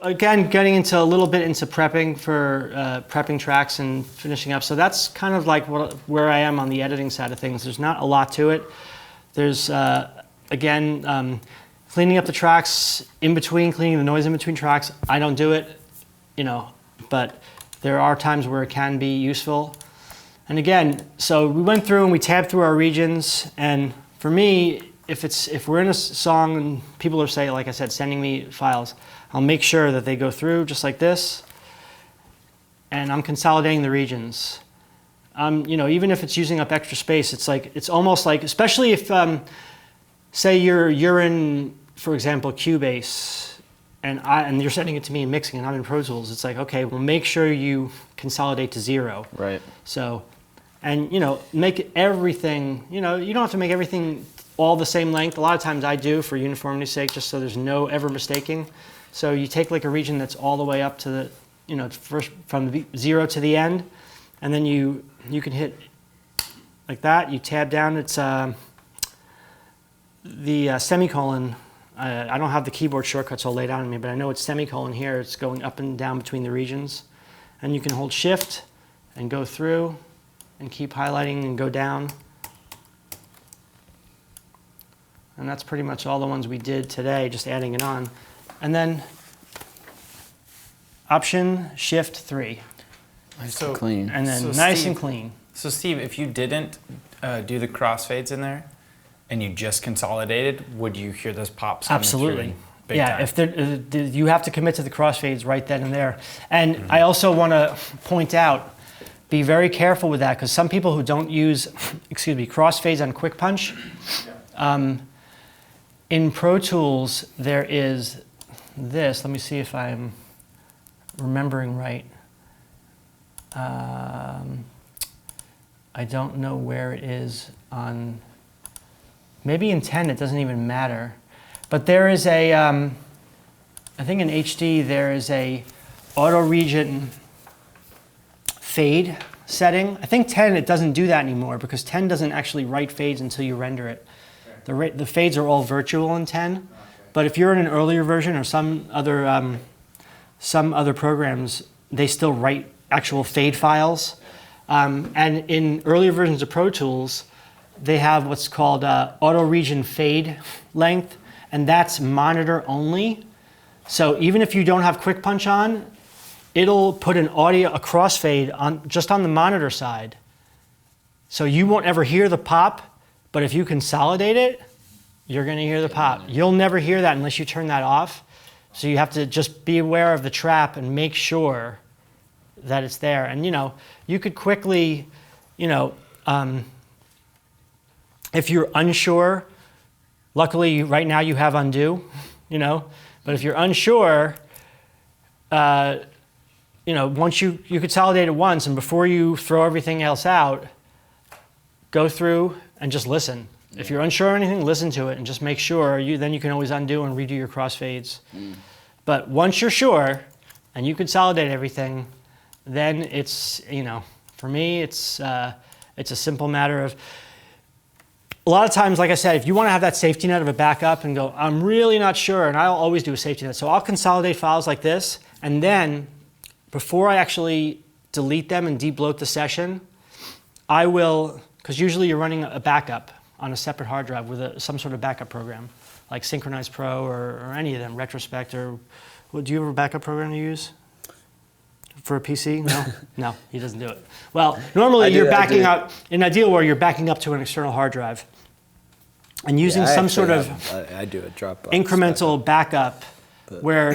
again, getting into a little bit into prepping for prepping tracks and finishing up. So that's kind of like where I am on the editing side of things. There's not a lot to it. There's, again, cleaning up the tracks in between, cleaning the noise in between tracks. I don't do it, but there are times where it can be useful. And again, so we went through and we tabbed through our regions. And for me, if we're in a song and people are saying, like I said, sending me files, I'll make sure that they go through just like this. And I'm consolidating the regions. Even if it's using up extra space, it's almost like, especially if, say you're in, for example, Cubase, and you're sending it to me and mixing, and I'm in Pro Tools. It's like, okay, well, make sure you consolidate to 0. Right. So, and make everything. You don't have to make everything all the same length. A lot of times I do for uniformity's sake, just so there's no ever mistaking. So you take like a region that's all the way up to the, first from the 0 to the end, and then you can hit like that. You tab down. It's the semicolon. I don't have the keyboard shortcuts all laid out on me, but I know it's semicolon here. It's going up and down between the regions, and you can hold Shift and go through and keep highlighting and go down. And that's pretty much all the ones we did today, just adding it on. And then Option Shift 3. Nice and clean. And then nice and clean. So Steve, if you didn't do the crossfades in there and you just consolidated, would you hear those pops? Absolutely. Big yeah, time? if you have to commit to the crossfades right then and there. And I also want to point out, be very careful with that, because some people who don't use, crossfades on Quick Punch, in Pro Tools, there is this. Let me see if I'm remembering right. I don't know where it is on, maybe in 10 it doesn't even matter. But there is a, I think in HD there is a auto region fade setting. I think 10 it doesn't do that anymore, because 10 doesn't actually write fades until you render it. The fades are all virtual in 10, but if you're in an earlier version or some other programs, they still write actual fade files. And in earlier versions of Pro Tools, they have what's called auto region fade length, and that's monitor only. So even if you don't have Quick Punch on, it'll put a crossfade on just on the monitor side. So you won't ever hear the pop. But if you consolidate it, you're going to hear the pop. You'll never hear that unless you turn that off. So you have to just be aware of the trap and make sure that it's there. And you could quickly, if you're unsure, luckily right now you have undo, but if you're unsure, once you consolidate it once, and before you throw everything else out, go through and just listen. Yeah. If you're unsure of anything, listen to it and just make sure. Then you can always undo and redo your crossfades. But once you're sure and you consolidate everything, then it's, for me, it's a simple matter of, a lot of times, like I said, if you want to have that safety net of a backup and go, I'm really not sure, and I'll always do a safety net. So I'll consolidate files like this, and then before I actually delete them and de-bloat the session, I will, because usually you're running a backup on a separate hard drive with some sort of backup program, like Synchronize Pro or any of them, Retrospect, or do you have a backup program you use for a PC? No? No, he doesn't do it. Well, normally you're backing up, in Ideal World, you're backing up to an external hard drive and using some sort of I do a Dropbox incremental backup where,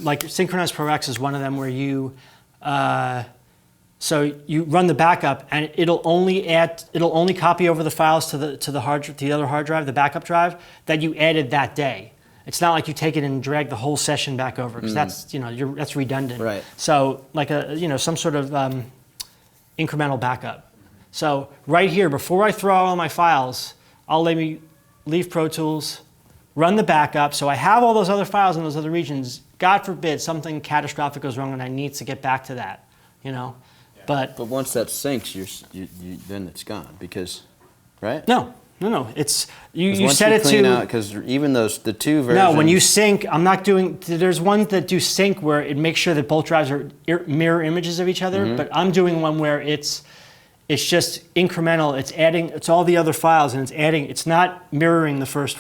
like Synchronize Pro X is one of them where you, so you run the backup and it'll only copy over the files to the other hard drive, the backup drive, that you added that day. It's not like you take it and drag the whole session back over, because that's that's redundant. Right. So like some sort of incremental backup. So right here, before I throw out all my files, I'll leave Pro Tools, run the backup, so I have all those other files in those other regions. God forbid something catastrophic goes wrong and I need to get back to that, But once that syncs, you then it's gone, because, right? No, No, it's you 'Cause once set it clean to out, because even the two versions. no. When you sync, I'm not doing. There's ones that do sync where it makes sure that both drives are mirror images of each other. But I'm doing one where it's just incremental. It's adding. It's all the other files and it's adding. It's not mirroring the first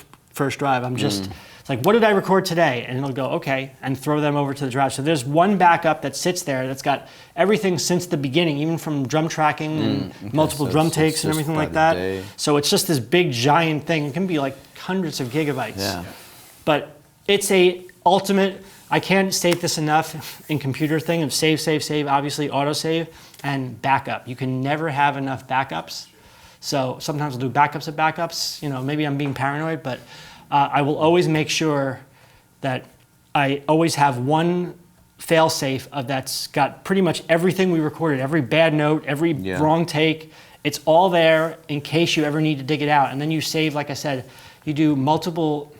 drive. I'm just. It's like, what did I record today? And it'll go, okay, and throw them over to the drive. So there's one backup that sits there that's got everything since the beginning, even from drum tracking and multiple So drum it's takes and just everything by like the that. day. So it's just this big giant thing. It can be like hundreds of gigabytes. Yeah. But it's a ultimate, I can't state this enough in computer thing of save, obviously autosave, and backup. You can never have enough backups. So sometimes I'll do backups of backups. You know, maybe I'm being paranoid, but I will always make sure that I always have one fail-safe that's got pretty much everything we recorded, every bad note, every wrong take. It's all there in case you ever need to dig it out. And then you save, like I said, you do multiple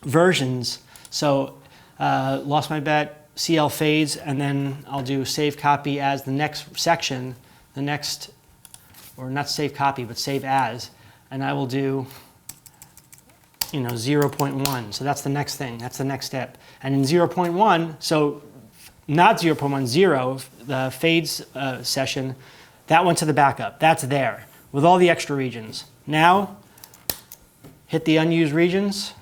versions. So lost my bet, CL fades, and then I'll do save copy as the next section, or not save copy, but save as. And I will do 0.1. So that's the next thing. That's the next step. And in 0.1, so not 0.1, 0, the fades session, that went to the backup. That's there with all the extra regions. Now, hit the unused regions,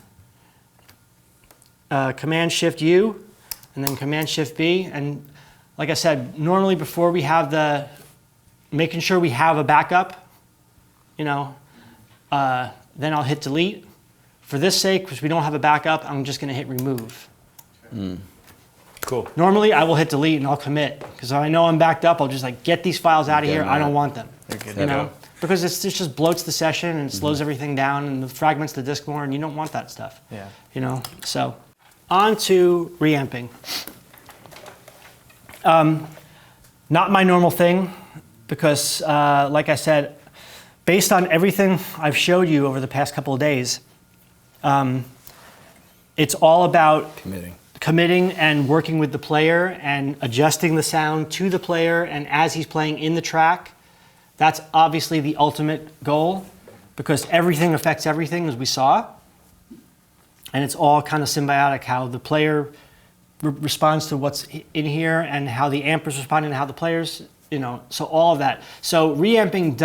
Command-Shift-U, and then Command-Shift-B. And like I said, normally before we have making sure we have a backup, then I'll hit delete. For this sake, because we don't have a backup, I'm just going to hit remove. Cool. Normally, I will hit delete and I'll commit because I know I'm backed up. I'll just get these files out of here. I don't want them. Because it just bloats the session and slows everything down and fragments the disk more, and you don't want that stuff. Yeah. So on to reamping. Not my normal thing because, like I said, based on everything I've showed you over the past couple of days, it's all about committing and working with the player and adjusting the sound to the player and as he's playing in the track. That's obviously the ultimate goal because everything affects everything, as we saw. And it's all kind of symbiotic, how the player responds to what's in here and how the amp is responding to how the players, so all of that. So reamping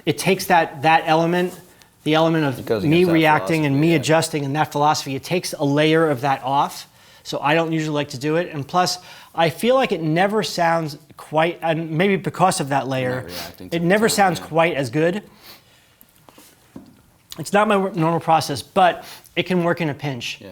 it takes that element, the element of me reacting and me adjusting and that philosophy, it takes a layer of that off. So I don't usually like to do it. And plus, I feel like it never sounds quite, and maybe because of that layer, it never sounds quite as good. It's not my normal process, but it can work in a pinch.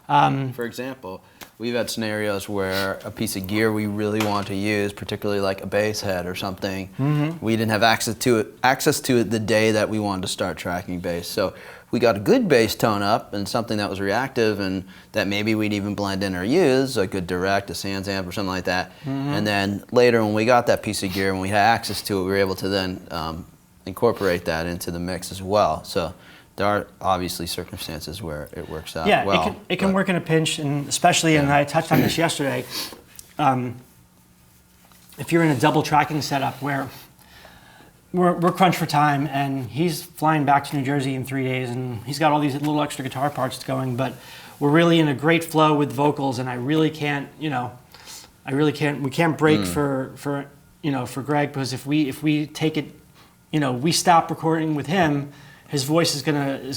For example, we've had scenarios where a piece of gear we really want to use, particularly like a bass head or something, we didn't have access to it the day that we wanted to start tracking bass. So we got a good bass tone up and something that was reactive and that maybe we'd even blend in or use, a good direct, a Sans amp or something like that. And then later when we got that piece of gear, when we had access to it, we were able to then incorporate that into the mix as well. So there are obviously circumstances where it works out well. Yeah, it can work in a pinch, and especially, and I touched on this yesterday, if you're in a double tracking setup where we're crunched for time and he's flying back to New Jersey in 3 days and he's got all these little extra guitar parts going, but we're really in a great flow with vocals and we can't break for Greg, because if we take it, we stop recording with him, his voice is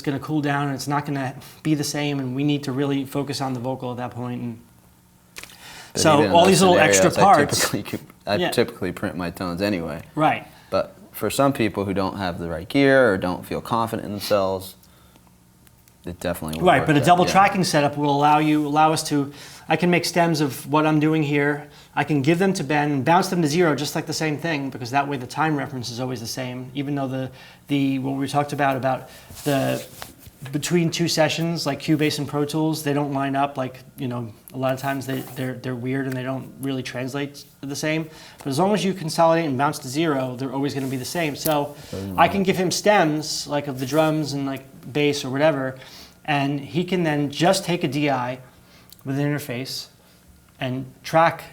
gonna cool down and it's not gonna be the same, and we need to really focus on the vocal at that point. And so all these little extra parts. I typically print my tones anyway. Right. But for some people who don't have the right gear or don't feel confident in themselves, it definitely will work. But a double tracking setup will allow us to. I can make stems of what I'm doing here. I can give them to Ben and bounce them to 0, just like the same thing, because that way the time reference is always the same. Even though what we talked about the between two sessions, like Cubase and Pro Tools, they don't line up. Like a lot of times they're weird and they don't really translate the same. But as long as you consolidate and bounce to 0, they're always going to be the same. So I can give him stems like of the drums and like bass or whatever, and he can then just take a DI with an interface and track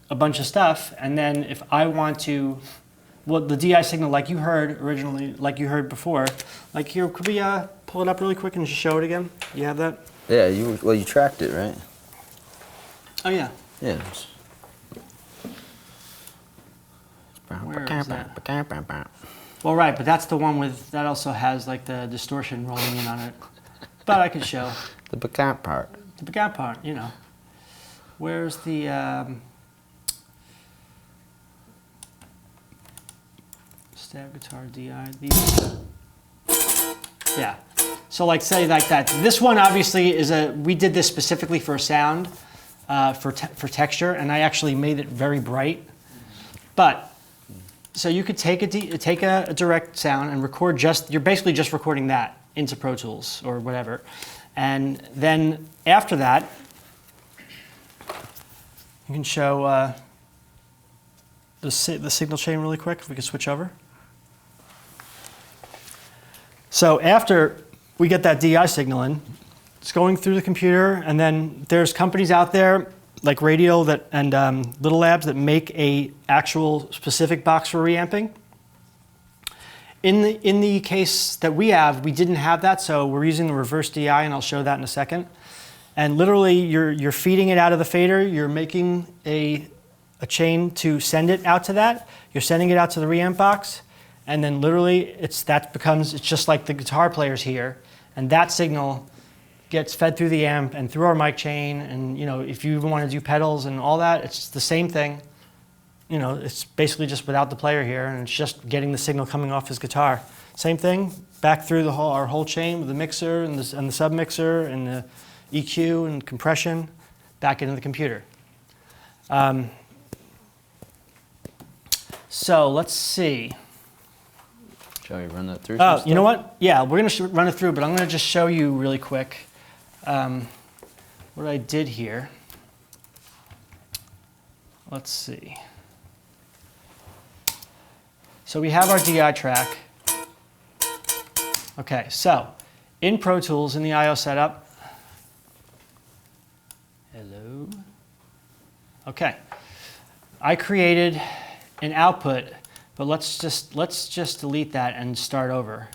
a bunch of stuff, and then if I want to well, the DI signal like you heard originally, like you heard before. Like here, could we pull it up really quick and just show it again? You have that? Yeah, you tracked it, right? Oh yeah. Yeah. Where is that? Well, right, but that's the one with, that also has like the distortion rolling in on it. But I could show. The back part. The back part, you know. Where's the stab guitar DI? Yeah. So like say like that. This one obviously is we did this specifically for sound, for texture, and I actually made it very bright. But so you could take a direct sound and record you're basically just recording that into Pro Tools or whatever. And then after that, you can show the signal chain really quick, if we could switch over. So after we get that DI signal in, it's going through the computer, and then there's companies out there like Radial and Little Labs that make a actual specific box for reamping. In the case that we have, we didn't have that, so we're using the reverse DI, and I'll show that in a second. And literally, you're feeding it out of the fader. You're making a chain to send it out to that. You're sending it out to the reamp box, and then literally, it's just like the guitar players here, and that signal gets fed through the amp and through our mic chain. And you know, if you want to do pedals and all that, it's the same thing. You know, it's basically just without the player here, and it's just getting the signal coming off his guitar. Same thing, back through our whole chain with the mixer and the sub mixer and the EQ and compression, back into the computer. So let's see. Shall we run that through? Oh, you know what? Yeah, we're going to run it through, but I'm going to just show you really quick what I did here. Let's see. So we have our DI track. Okay, so in Pro Tools, in the I/O setup. Hello. Okay, I created an output, but let's just delete that and start over.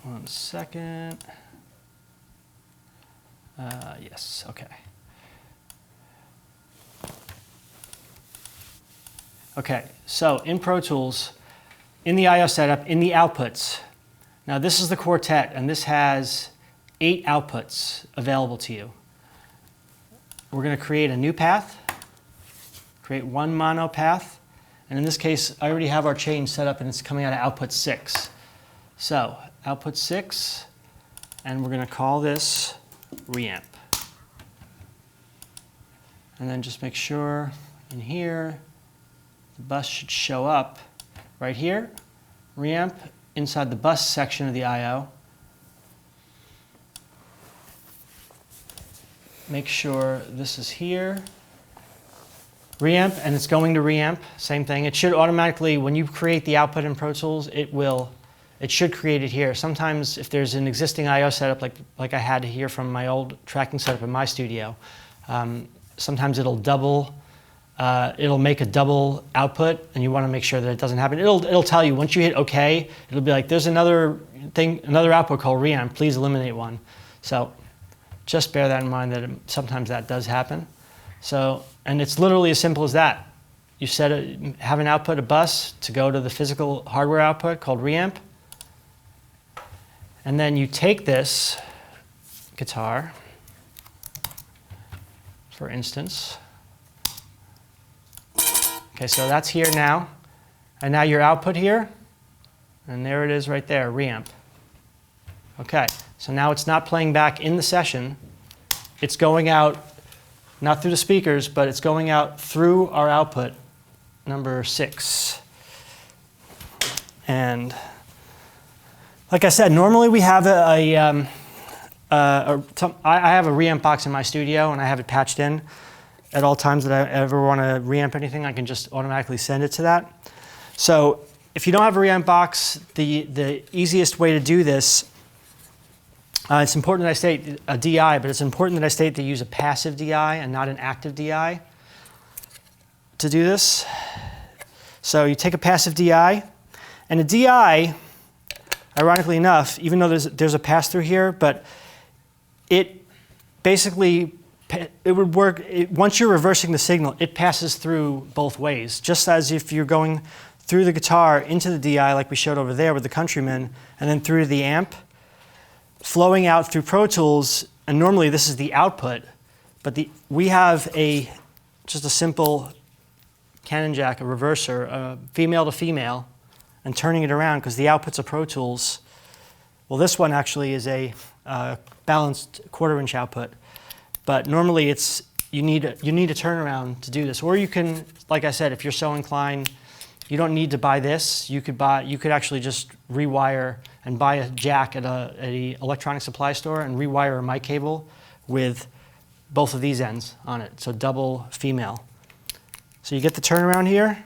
1 second. Yes. Okay. Okay, so in Pro Tools, in the I/O setup, in the outputs, now this is the quartet, and this has 8 outputs available to you. We're going to create a new path, create one mono path, and in this case, I already have our chain set up, and it's coming out of output 6. So, output 6, and we're going to call this reamp. And then just make sure in here, the bus should show up right here, reamp, inside the bus section of the I/O. Make sure this is here. Reamp, and it's going to reamp, same thing. It should automatically, when you create the output in Pro Tools, it should create it here. Sometimes if there's an existing I/O setup, like I had here from my old tracking setup in my studio, sometimes it'll make a double output, and you want to make sure that it doesn't happen. It'll tell you once you hit OK. It'll be like, there's another output called reamp. Please eliminate one. So just bear that in mind that sometimes that does happen. So, and it's literally as simple as that. You have an output, a bus, to go to the physical hardware output called reamp, and then you take this guitar, for instance. Okay, so that's here now. And now your output here, and there it is right there, reamp. Okay, so now it's not playing back in the session. It's going out, not through the speakers, but it's going out through our output, number 6. And like I said, normally we have I have a reamp box in my studio, and I have it patched in. At all times that I ever want to reamp anything, I can just automatically send it to that. So if you don't have a reamp box, the easiest way to do this, it's important that I state a DI, but it's important that I state to use a passive DI and not an active DI to do this. So you take a passive DI, and a DI, ironically enough, even though there's a pass-through here, but it basically, it would work, once you're reversing the signal, it passes through both ways, just as if you're going through the guitar into the DI like we showed over there with the Countryman, and then through to the amp, flowing out through Pro Tools, and normally this is the output, but we have just a simple Cannon jack, a reverser, female to female, and turning it around because the output's a Pro Tools. Well, this one actually is a balanced 1/4 inch output, but normally you need a turnaround to do this. Or you can, like I said, if you're so inclined, you don't need to buy this. You could actually just rewire and buy a jack at a electronic supply store and rewire a mic cable with both of these ends on it, so double female. So you get the turnaround here,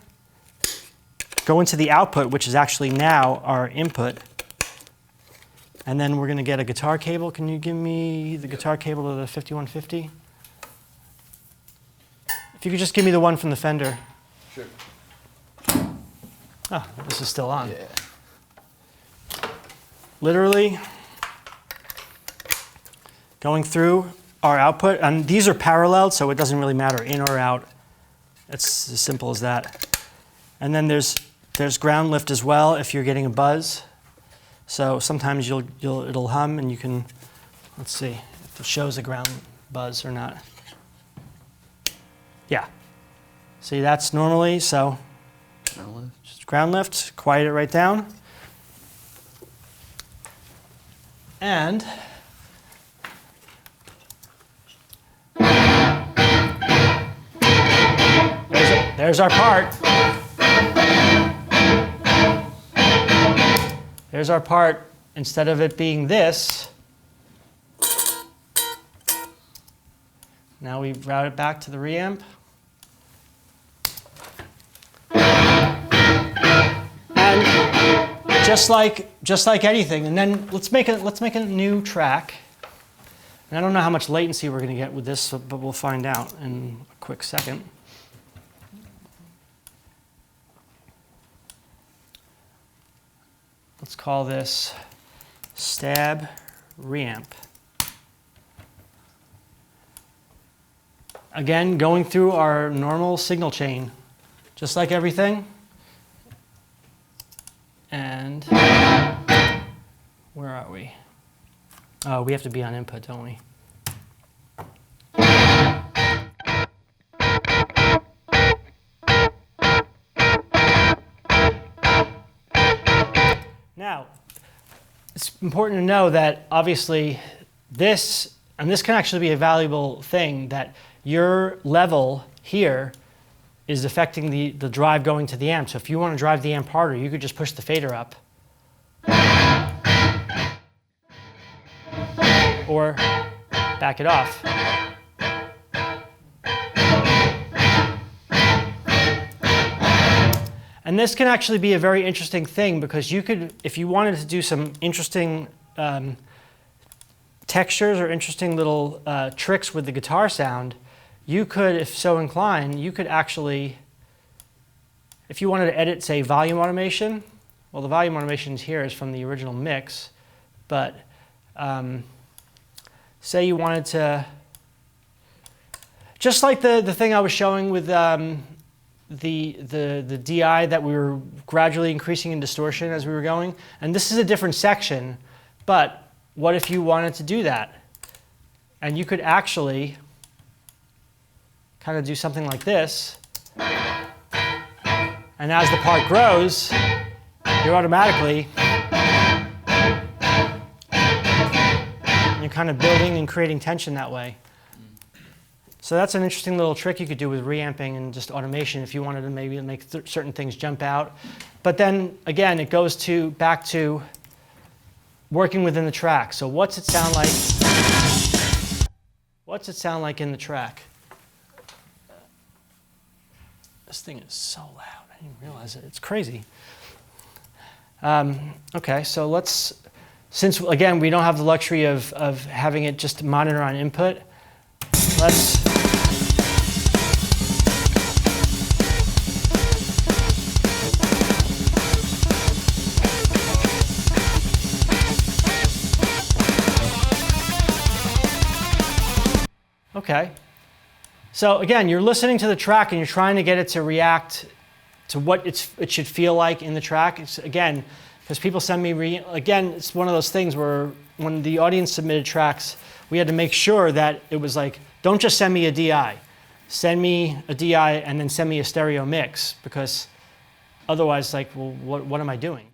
go into the output, which is actually now our input, and then we're going to get a guitar cable. Can you give me the guitar cable to the 5150? If you could just give me the one from the Fender. Sure. Oh, this is still on. Yeah. Literally going through our output, and these are parallel, so it doesn't really matter in or out. It's as simple as that. And then there's ground lift as well if you're getting a buzz. So sometimes it'll hum, and you can, let's see if it shows a ground buzz or not. Yeah. See, that's normally, so just ground lift, quiet it right down. And there's our part. There's our part. Instead of it being this, now we route it back to the reamp. And just like anything, and then let's make a new track. And I don't know how much latency we're going to get with this, but we'll find out in a quick second. Let's call this Stab Reamp. Again, going through our normal signal chain, just like everything. And where are we? Oh, we have to be on input, don't we? Now, it's important to know that obviously this can actually be a valuable thing, that your level here is affecting the drive going to the amp. So if you want to drive the amp harder, you could just push the fader up. Or back it off. And this can actually be a very interesting thing, because you could, if you wanted to do some interesting textures or interesting little tricks with the guitar sound, you could, if so inclined, you could actually, if you wanted to edit, say, volume automation, well, the volume automation here is from the original mix, but say you wanted to, just like the thing I was showing with the DI that we were gradually increasing in distortion as we were going, and this is a different section, but what if you wanted to do that? And you could actually kind of do something like this, and as the part grows, you're automatically, you're kind of building and creating tension that way. So that's an interesting little trick you could do with reamping and just automation if you wanted to maybe make certain things jump out. But then again, it goes back to working within the track. So what's it sound like? What's it sound like in the track? This thing is so loud. I didn't realize it. It's crazy. Okay, so let's, since again we don't have the luxury of having it just monitor on input, let's Okay. So again, you're listening to the track and you're trying to get it to react to what it should feel like in the track. It's, again, because people send me, again, it's one of those things where when the audience submitted tracks, we had to make sure that it was like, don't just send me a DI. Send me a DI and then send me a stereo mix, because otherwise, like, well, what am I doing?